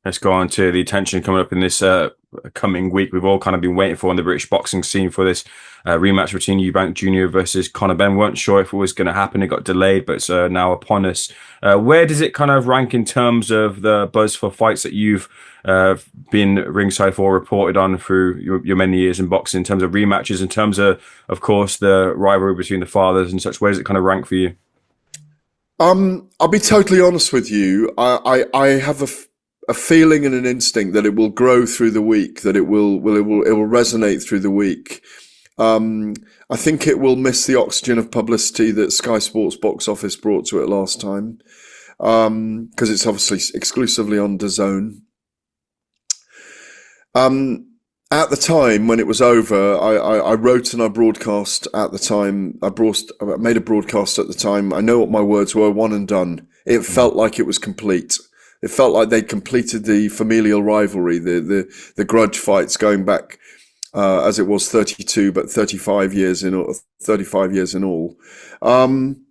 Let's go on to the attention coming up in this coming week. We've all kind of been waiting for on the British boxing scene for this rematch between Eubank Jr. versus Conor. Benn weren't sure if it was going to happen. It got delayed, but it's now upon us. Where does it kind of rank in terms of the buzz for fights that you've been ringside for, reported on through your many years in boxing, in terms of rematches, in terms of course, the rivalry between the fathers and such? Where does it kind of rank for you? I'll be totally honest with you. I have a feeling and an instinct that it will grow through the week, that it will resonate through the week. I think it will miss the oxygen of publicity that Sky Sports box office brought to it last time, because it's obviously exclusively on DAZN. At the time when it was over, I wrote and I broadcast at the time. I made a broadcast at the time. I know what my words were: one and done. It felt like it was complete. It felt like they'd completed the familial rivalry, the grudge fights going back, as it was 32, but 35 years in all. 35 years in all. I'm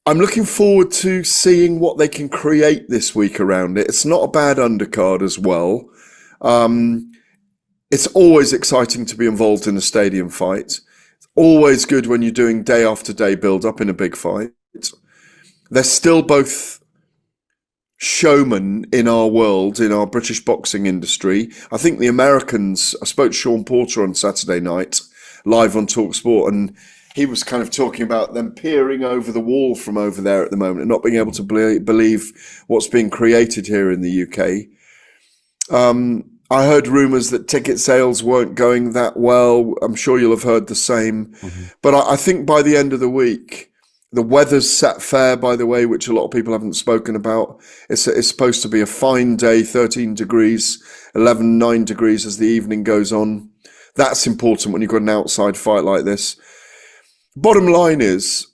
looking forward to seeing what they can create this week around it. It's not a bad undercard as well. It's always exciting to be involved in a stadium fight. It's always good when you're doing day after day build up in a big fight. They're still both showmen in our world, in our British boxing industry. I think the Americans, I spoke to Sean Porter on Saturday night, live on TalkSport, and he was kind of talking about them peering over the wall from over there at the moment and not being able to believe what's being created here in the UK. I heard rumours that ticket sales weren't going that well. I'm sure you'll have heard the same. Mm-hmm. But I think by the end of the week, the weather's set fair, by the way, which a lot of people haven't spoken about. It's supposed to be a fine day, 13 degrees, 9 degrees as the evening goes on. That's important when you've got an outside fight like this. Bottom line is,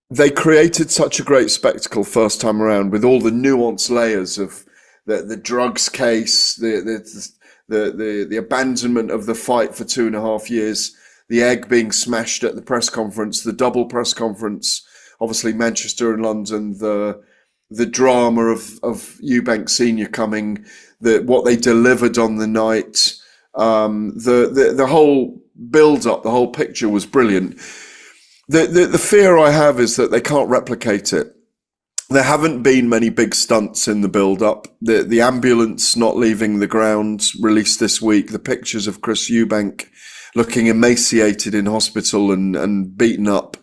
they created such a great spectacle first time around with all the nuanced layers of the drugs case, the abandonment of the fight for 2.5 years, the egg being smashed at the press conference, the double press conference, obviously Manchester and London, the drama of Eubank Sr. coming, what they delivered on the night, the whole build up, the whole picture was brilliant. The fear I have is that they can't replicate it. There haven't been many big stunts in the build-up. The ambulance not leaving the ground released this week. The pictures of Chris Eubank looking emaciated in hospital and beaten up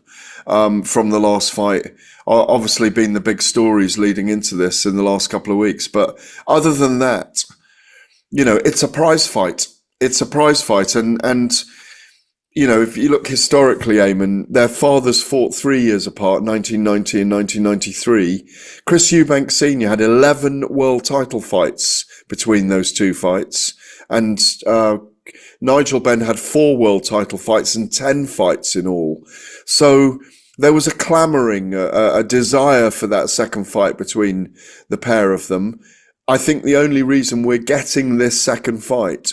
from the last fight are obviously been the big stories leading into this in the last couple of weeks. But other than that, it's a prize fight. It's a prize fight. And if you look historically, Eamon, their fathers fought 3 years apart, 1990 and 1993. Chris Eubank Sr. had 11 world title fights between those two fights. And Nigel Benn had 4 world title fights and 10 fights in all. So there was a clamouring, a desire for that second fight between the pair of them. I think the only reason we're getting this second fight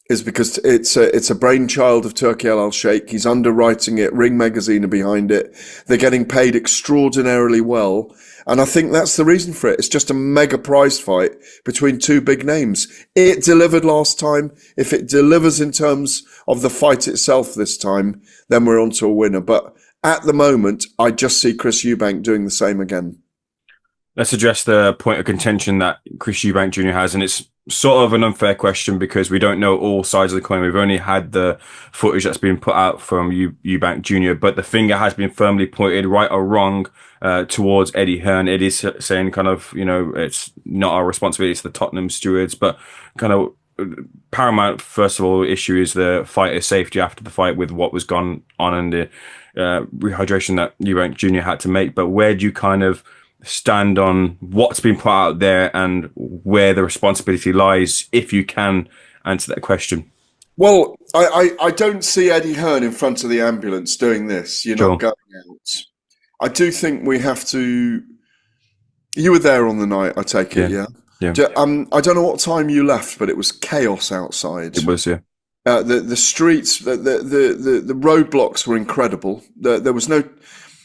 is because it's a brainchild of Turki Al Sheikh. He's underwriting it. Ring Magazine are behind it. They're getting paid extraordinarily well. And I think that's the reason for it. It's just a mega prize fight between two big names. It delivered last time. If it delivers in terms of the fight itself this time, then we're on to a winner. But at the moment, I just see Chris Eubank doing the same again. Let's address the point of contention that Chris Eubank Jr. has, and it's sort of an unfair question because we don't know all sides of the coin. We've only had the footage that's been put out from Eubank Jr., but the finger has been firmly pointed, right or wrong, towards Eddie Hearn. It is saying kind of, it's not our responsibility, it's the Tottenham stewards, but kind of paramount, first of all, issue is the fighter's safety after the fight with what was gone on and the rehydration that Eubank Jr. had to make. But where do you kind of stand on what's been put out there and where the responsibility lies, if you can answer that question? Well, I don't see Eddie Hearn in front of the ambulance doing this, Sure. not going out. I do think we have to. You were there on the night, I take it, yeah? Yeah. I don't know what time you left, but it was chaos outside. It was, yeah. The streets, the roadblocks were incredible. There was no.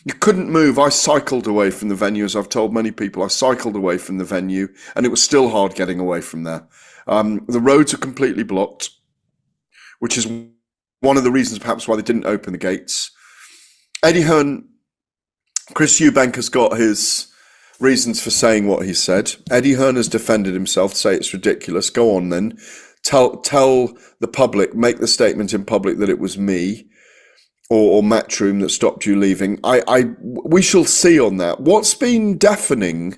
You couldn't move. I cycled away from the venue, as I've told many people. I cycled away from the venue, and it was still hard getting away from there. The roads are completely blocked, which is one of the reasons perhaps why they didn't open the gates. Eddie Hearn, Chris Eubank has got his reasons for saying what he said. Eddie Hearn has defended himself to say it's ridiculous. Go on then. Tell the public, make the statement in public that it was me or Matchroom that stopped you leaving. We shall see on that. What's been deafening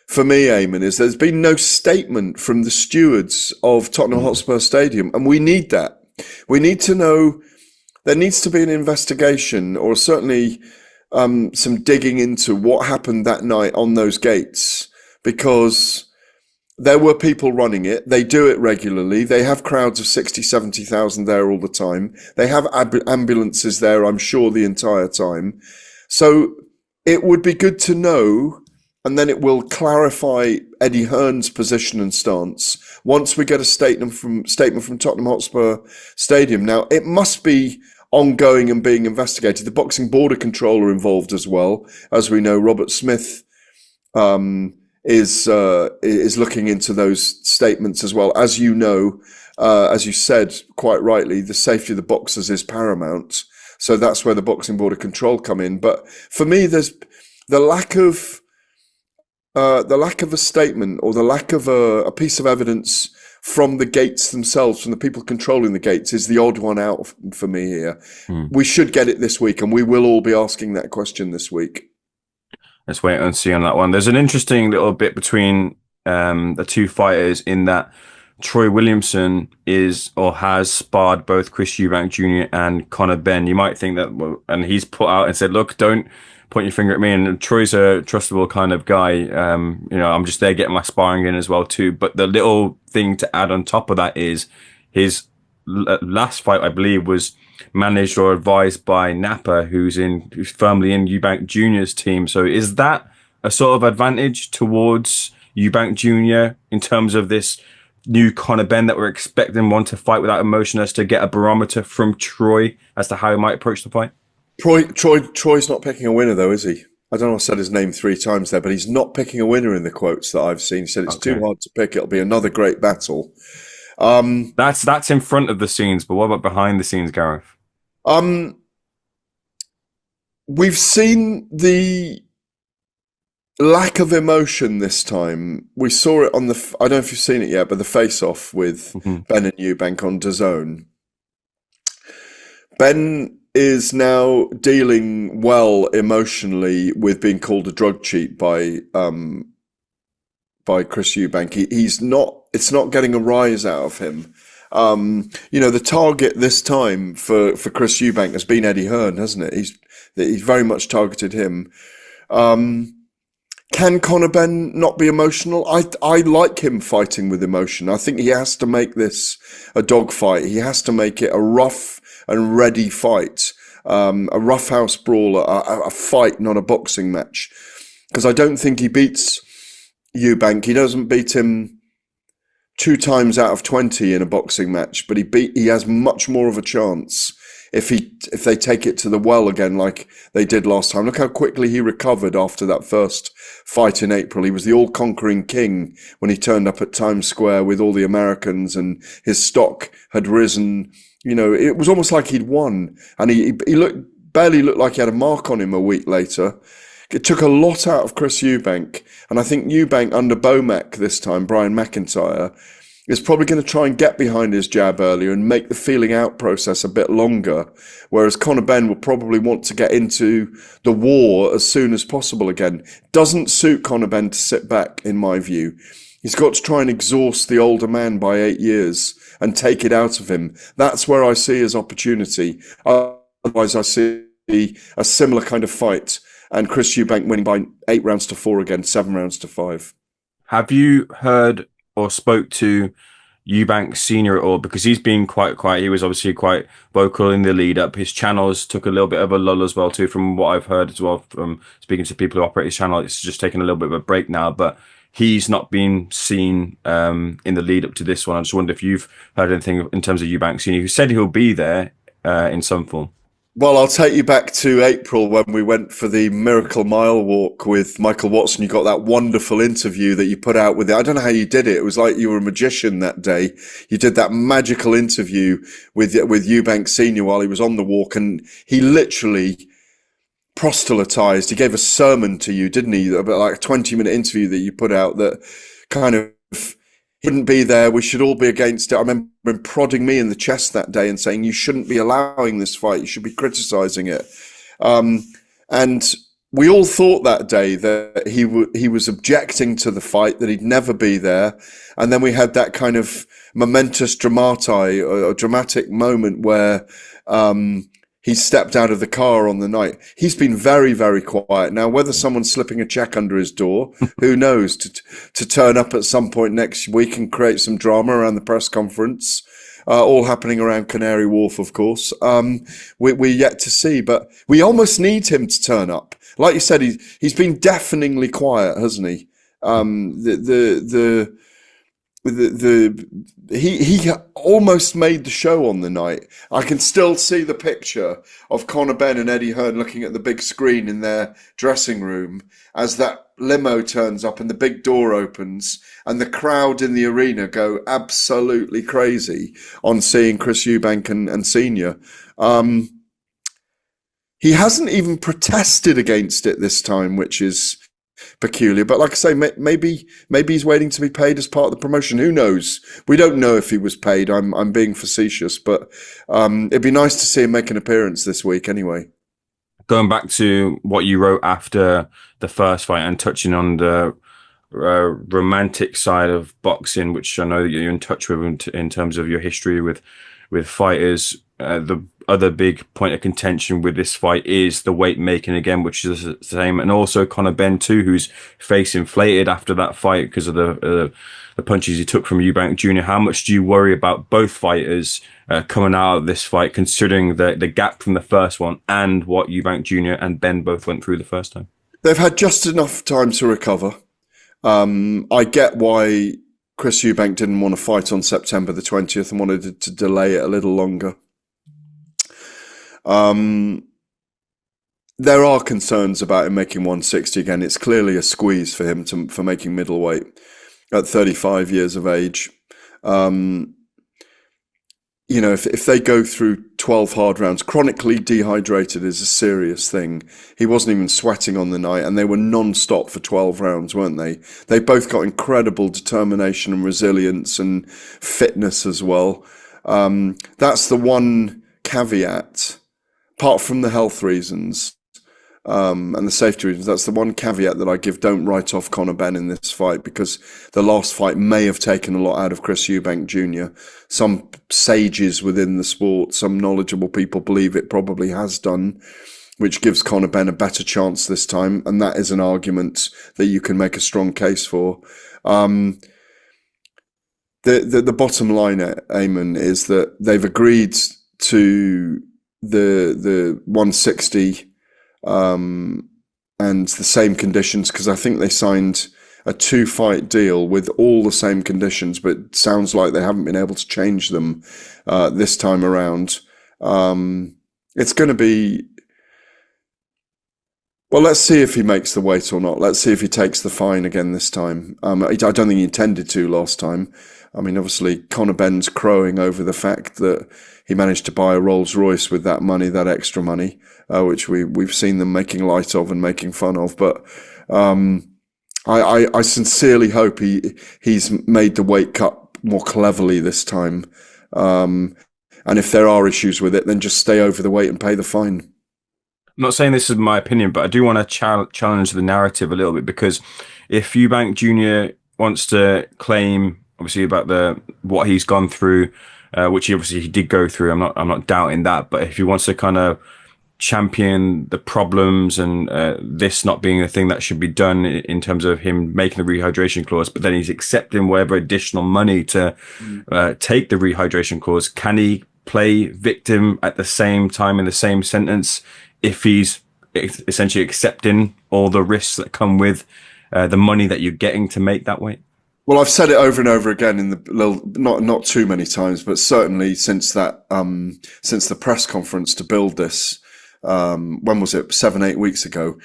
for me, Eamon, is there's been no statement from the stewards of Tottenham Hotspur Stadium, and we need that. We need to know. There needs to be an investigation, or certainly some digging into what happened that night on those gates, because there were people running it. They do it regularly. They have crowds of 60, 70,000 there all the time. They have ambulances there, I'm sure, the entire time. So it would be good to know, and then it will clarify Eddie Hearn's position and stance once we get a statement from Tottenham Hotspur Stadium. Now, it must be ongoing and being investigated. The boxing border controller involved as well. As we know, Robert Smith is looking into those statements as well. As you know, as you said quite rightly, the safety of the boxers is paramount. So that's where the boxing border control come in. But for me, there's the lack of a statement, or the lack of a piece of evidence from the gates themselves, from the people controlling the gates, is the odd one out for me here. We should get it this week, and we will all be asking that question this week. Let's wait and see on that one. There's an interesting little bit between the two fighters in that Troy Williamson is or has sparred both Chris Eubank Jr. and Conor Benn. You might think that, well, and he's put out and said, look, don't point your finger at me. And Troy's a trustable kind of guy. I'm just there getting my sparring in as well too. But the little thing to add on top of that is his last fight, I believe, was managed or advised by Napa, who's firmly in Eubank Jr.'s team. So is that a sort of advantage towards Eubank Jr. in terms of this new Conor Benn that we're expecting one to fight without emotion, as to get a barometer from Troy as to how he might approach the fight? Troy's not picking a winner, though, is he? I don't know, I said his name 3 times there, but he's not picking a winner in the quotes that I've seen. He said it's too hard to pick. It'll be another great battle. That's in front of the scenes, but what about behind the scenes, Gareth? We've seen the lack of emotion this time. We saw it on I don't know if you've seen it yet, but the face-off with Benn and Eubank on DAZN. Benn is now dealing well emotionally with being called a drug cheat by Chris Eubank. It's not getting a rise out of him. The target this time for Chris Eubank has been Eddie Hearn, hasn't it? He's very much targeted him. Can Conor Benn not be emotional? I like him fighting with emotion. I think he has to make this a dogfight. He has to make it a rough and ready fight, a roughhouse brawl, a fight, not a boxing match. Because I don't think he beats Eubank. He doesn't beat him 2 times out of 20 in a boxing match, but he has much more of a chance if they take it to the well again, like they did last time. Look how quickly he recovered after that first fight in April. He was the all-conquering king when he turned up at Times Square with all the Americans, and his stock had risen. It was almost like he'd won, and he barely looked like he had a mark on him a week later. It took a lot out of Chris Eubank, and I think Eubank under Bomac this time, Brian McIntyre, is probably going to try and get behind his jab earlier and make the feeling out process a bit longer, whereas Conor Benn will probably want to get into the war as soon as possible again. Doesn't suit Conor Benn to sit back, in my view. He's got to try and exhaust the older man by 8 years and take it out of him. That's where I see his opportunity. Otherwise, I see a similar kind of fight, and Chris Eubank winning by 8 rounds to 4 again, 7 rounds to 5. Have you heard or spoke to Eubank Sr. at all? Because he's been quite quiet. He was obviously quite vocal in the lead up. His channels took a little bit of a lull as well too, from what I've heard as well from speaking to people who operate his channel. It's just taking a little bit of a break now, but he's not been seen in the lead up to this one. I just wonder if you've heard anything in terms of Eubank Sr., who said he'll be there in some form. Well, I'll take you back to April when we went for the Miracle Mile walk with Michael Watson. You got that wonderful interview that you put out with it. I don't know how you did it. It was like you were a magician that day. You did that magical interview with Eubank Sr. while he was on the walk, and he literally proselytized. He gave a sermon to you, didn't he? About like a 20-minute interview that you put out that kind of, he wouldn't be there. We should all be against it. I remember him prodding me in the chest that day and saying, you shouldn't be allowing this fight. You should be criticizing it. And we all thought that day that he was objecting to the fight, that he'd never be there. And then we had that kind of momentous dramatic moment where, he stepped out of the car on the night. He's been very, very quiet. Now, whether someone's slipping a check under his door, who knows, to turn up at some point next week and create some drama around the press conference, all happening around Canary Wharf, of course. We're yet to see, but we almost need him to turn up. Like you said, he's been deafeningly quiet, hasn't he? He almost made the show on the night. I can still see the picture of Conor, Benn and Eddie Hearn looking at the big screen in their dressing room as that limo turns up and the big door opens and the crowd in the arena go absolutely crazy on seeing Chris Eubank and Senior. He hasn't even protested against it this time, which is peculiar, but like I say, maybe he's waiting to be paid as part of the promotion. Who knows? We don't know if he was paid. I'm being facetious, but it'd be nice to see him make an appearance this week anyway. Going back to what you wrote after the first fight and touching on the romantic side of boxing, which I know that you're in touch with in terms of your history with fighters. The other big point of contention with this fight is the weight making again, which is the same, and also Conor Benn too, whose face inflated after that fight because of the punches he took from Eubank Jr. How much do you worry about both fighters coming out of this fight, considering the gap from the first one and what Eubank Jr. and Benn both went through the first time? They've had just enough time to recover. I get why Chris Eubank didn't want to fight on September the 20th and wanted to delay it a little longer. There are concerns about him making 160 again. It's clearly a squeeze for him for making middleweight at 35 years of age. If they go through 12 hard rounds, chronically dehydrated is a serious thing. He wasn't even sweating on the night, and they were non-stop for 12 rounds, weren't they? They both got incredible determination and resilience and fitness as well. That's the one caveat. Apart from the health reasons and the safety reasons, that's the one caveat that I give. Don't write off Conor Benn in this fight, because the last fight may have taken a lot out of Chris Eubank Jr. Some sages within the sport, some knowledgeable people believe it probably has done, which gives Conor Benn a better chance this time. And that is an argument that you can make a strong case for. The bottom line, Eamon, is that they've agreed to the 160 and the same conditions, because I think they signed a 2-fight deal with all the same conditions, but it sounds like they haven't been able to change them this time around. It's going to be, well, let's see if he makes the weight or not. Let's see if he takes the fine again this time. I don't think he intended to last time. I mean, obviously, Conor Benn's crowing over the fact that he managed to buy a Rolls Royce with that money, that extra money, which we've seen them making light of and making fun of. But I sincerely hope he's made the weight cut more cleverly this time. And if there are issues with it, then just stay over the weight and pay the fine. I'm not saying this is my opinion, but I do want to challenge the narrative a little bit, because if Eubank Jr. wants to claim, obviously, about what he's gone through, which he did go through, I'm not doubting that, but if he wants to kind of champion the problems and this not being a thing that should be done in terms of him making the rehydration clause, but then he's accepting whatever additional money to take the rehydration clause, can he play victim at the same time in the same sentence if he's essentially accepting all the risks that come with the money that you're getting to make that weight? Well, I've said it over and over again in not too many times, but certainly since the press conference to build this. when was it? 7, 8 weeks ago.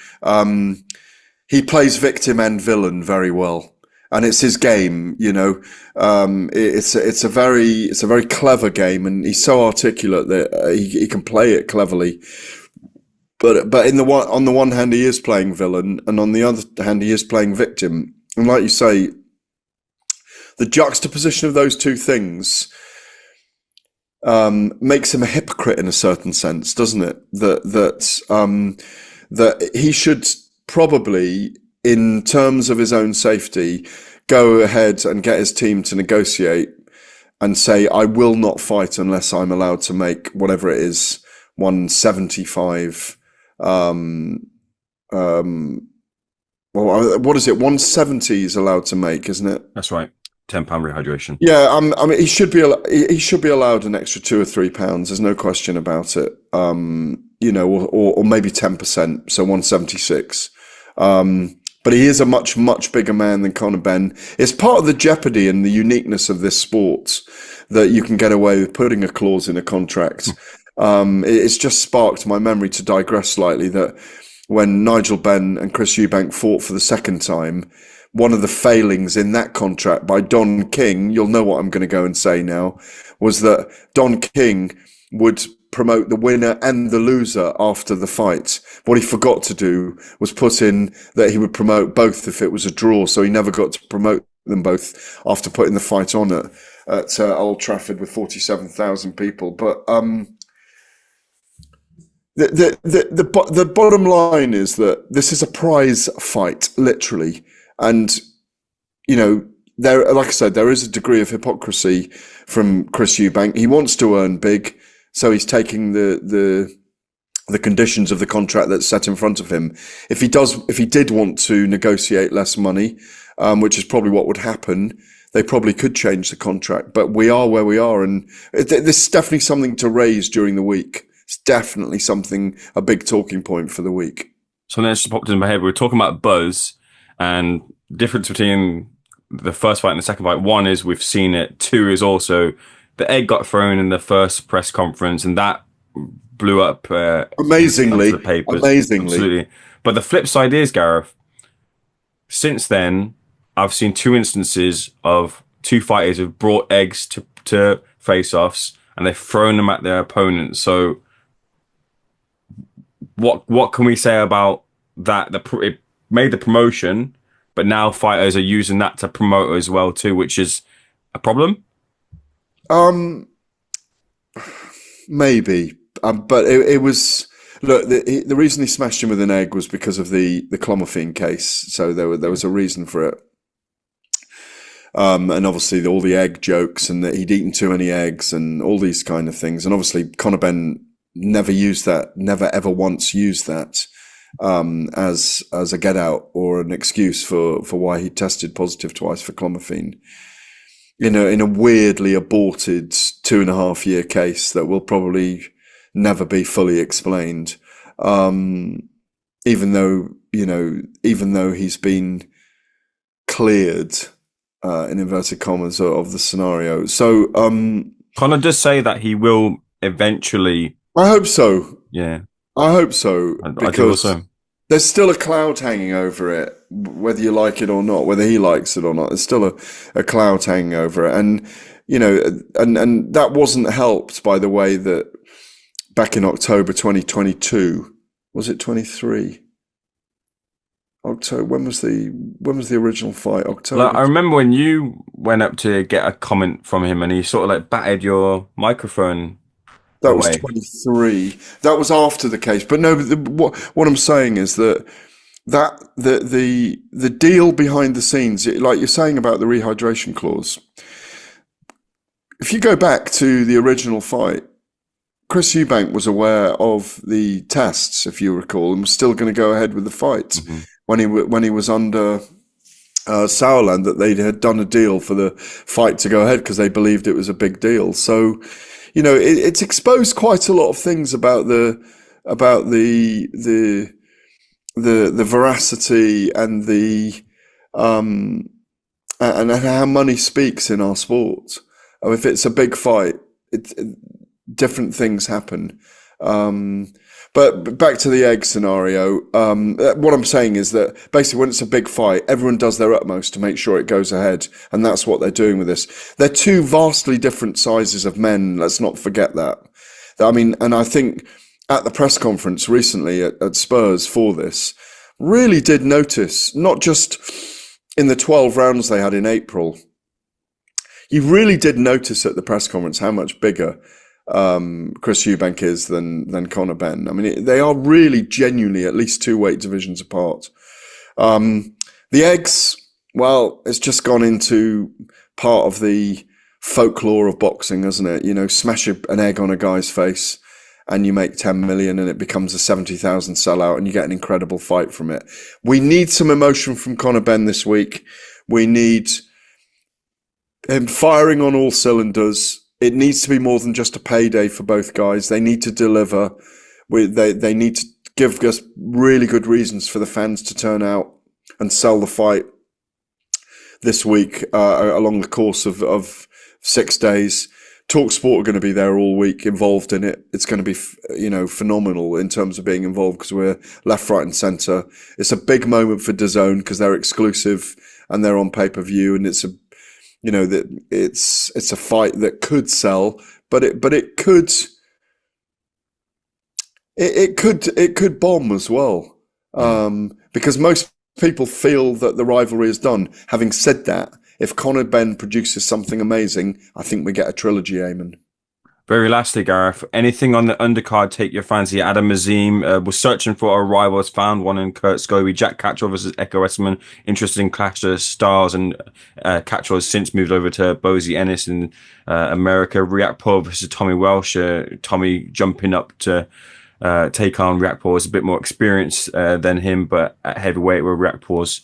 He plays victim and villain very well, and it's his game. It's a very clever game, and he's so articulate that he can play it cleverly. But on the one hand, he is playing villain, and on the other hand, he is playing victim. And like you say, the juxtaposition of those two things makes him a hypocrite in a certain sense, doesn't it? That he should probably, in terms of his own safety, go ahead and get his team to negotiate and say, I will not fight unless I'm allowed to make whatever it is, 175. Well, what is it? 170 is allowed to make, isn't it? That's right. £10 rehydration. Yeah, I mean, he should be allowed an extra £2 or £3. There's no question about it. Or maybe 10%, so 176. But he is a much, much bigger man than Conor Benn. It's part of the jeopardy and the uniqueness of this sport that you can get away with putting a clause in a contract. It's just sparked my memory, to digress slightly, that when Nigel Benn and Chris Eubank fought for the second time, one of the failings in that contract by Don King, you'll know what I'm going to go and say now, was that Don King would promote the winner and the loser after the fight. What he forgot to do was put in that he would promote both if it was a draw, so he never got to promote them both after putting the fight on at Old Trafford with 47,000 people. But the bottom line is that this is a prize fight, literally. And, like I said, there is a degree of hypocrisy from Chris Eubank. He wants to earn big, so he's taking the conditions of the contract that's set in front of him. If he did want to negotiate less money, which is probably what would happen, they probably could change the contract. But we are where we are, and this is definitely something to raise during the week. It's definitely a big talking point for the week. Something that just popped in my head. We were talking about buzz and the difference between the first fight and the second fight. One is we've seen it. Two is also the egg got thrown in the first press conference, and that blew up amazingly. The papers. Amazingly. Absolutely. But the flip side is, Gareth, since then, I've seen two instances of two fighters who've brought eggs to face-offs, and they've thrown them at their opponents. So what can we say about that? It made the promotion, but now fighters are using that to promote as well too, which is a problem. Maybe, but it was. Look, the reason he smashed him with an egg was because of the clomiphene case. So there was a reason for it. And obviously all the egg jokes and that he'd eaten too many eggs and all these kind of things. And obviously Conor Benn never ever once used that as a get out or an excuse for why he tested positive twice for clomiphene. In a weirdly aborted 2.5-year case that will probably never be fully explained. Even though he's been cleared, in inverted commas, of the scenario. So, Conor does say that he will eventually. I hope so. Yeah. I hope so. I do also. There's still a cloud hanging over it, whether you like it or not, whether he likes it or not. There's still a cloud hanging over it. And, and that wasn't helped by the way that back in October 2022, was it 23? October. When was the original fight? October. I remember when you went up to get a comment from him and he sort of like batted your microphone. That was 23. That was after the case. But no, what I'm saying is that the deal behind the scenes, like you're saying about the rehydration clause, if you go back to the original fight, Chris Eubank was aware of the tests, if you recall, and was still going to go ahead with the fight. Mm-hmm. When he was under Sauerland, that they had done a deal for the fight to go ahead because they believed it was a big deal. So, it's exposed quite a lot of things about the veracity and and how money speaks in our sport. If it's a big fight, different things happen. But back to the egg scenario. What I'm saying is that basically when it's a big fight, everyone does their utmost to make sure it goes ahead. And that's what they're doing with this. They're two vastly different sizes of men. Let's not forget that. I mean, and I think at the press conference recently at Spurs for this, really did notice, not just in the 12 rounds they had in April, you really did notice at the press conference how much bigger Chris Eubank is than Conor Benn. I mean, they are really genuinely at least 2 weight divisions apart. The eggs, well, it's just gone into part of the folklore of boxing, hasn't it? You know, smash an egg on a guy's face and you make 10 million and it becomes a 70,000 sellout and you get an incredible fight from it. We need some emotion from Conor Benn this week. We need him firing on all cylinders. It needs to be more than just a payday for both guys. They need to deliver. They need to give us really good reasons for the fans to turn out and sell the fight this week along the course of 6 days. TalkSport are going to be there all week, involved in it. It's going to be, phenomenal in terms of being involved because we're left, right, and centre. It's a big moment for DAZN because they're exclusive and they're on pay-per-view, and it's a fight that could sell, but it could bomb as well, because most people feel that the rivalry is done. Having said that, if Conor Benn produces something amazing, I think we get a trilogy, Eamon. Very lastly, Gareth, anything on the undercard take your fancy? Adam Azim was searching for a rival, has found one in Kurt Scobie. Jack Catchall versus Echo Esserman. Interesting clash of stars, and Catchall has since moved over to Bozie Ennis in America. Riakporhe versus Tommy Welsh. Tommy jumping up to take on Riakporhe is a bit more experienced than him, but at heavyweight where Riakporhe's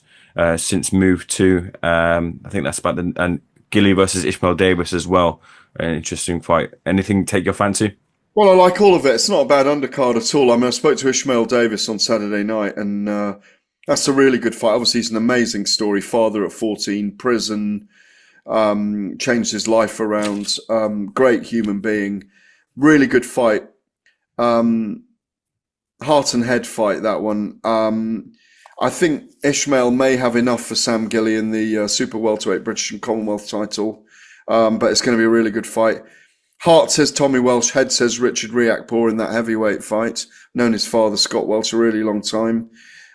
since moved to. I think that's about and Gilly versus Ishmael Davis as well. An interesting fight. Anything take your fancy? Well, I like all of it. It's not a bad undercard at all. I mean, I spoke to Ishmael Davis on Saturday night, and that's a really good fight. Obviously, he's an amazing story. Father at 14, prison, changed his life around. Great human being. Really good fight. Heart and head fight, that one. I think Ishmael may have enough for Sam Gilly in the super welterweight British and Commonwealth title. But it's going to be a really good fight. Heart says Tommy Welsh, head says Richard Riakporhe in that heavyweight fight. Known his father, Scott Welsh, a really long time.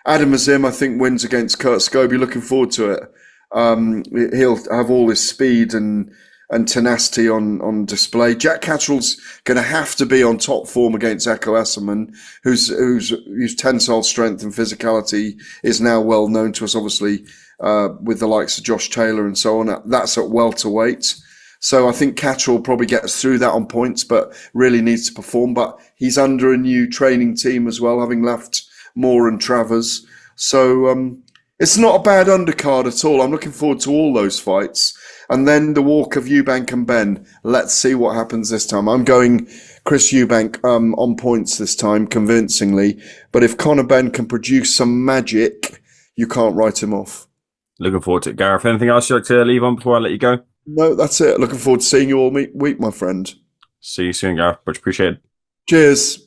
Adam Azim, I think, wins against Kurt Scobie. Looking forward to it. He'll have all his speed and tenacity on display. Jack Catchall's going to have to be on top form against Echo Esserman, whose tensile strength and physicality is now well known to us, obviously, with the likes of Josh Taylor and so on. That's at welterweight. So I think Catchall probably gets through that on points, but really needs to perform. But he's under a new training team as well, having left Moore and Travers. So it's not a bad undercard at all. I'm looking forward to all those fights. And then the walk of Eubank and Benn. Let's see what happens this time. I'm going Chris Eubank on points this time, convincingly. But if Conor Benn can produce some magic, you can't write him off. Looking forward to it, Gareth. Anything else you'd like to leave on before I let you go? No, that's it. Looking forward to seeing you all week, my friend. See you soon, Gareth. Much appreciated. Cheers.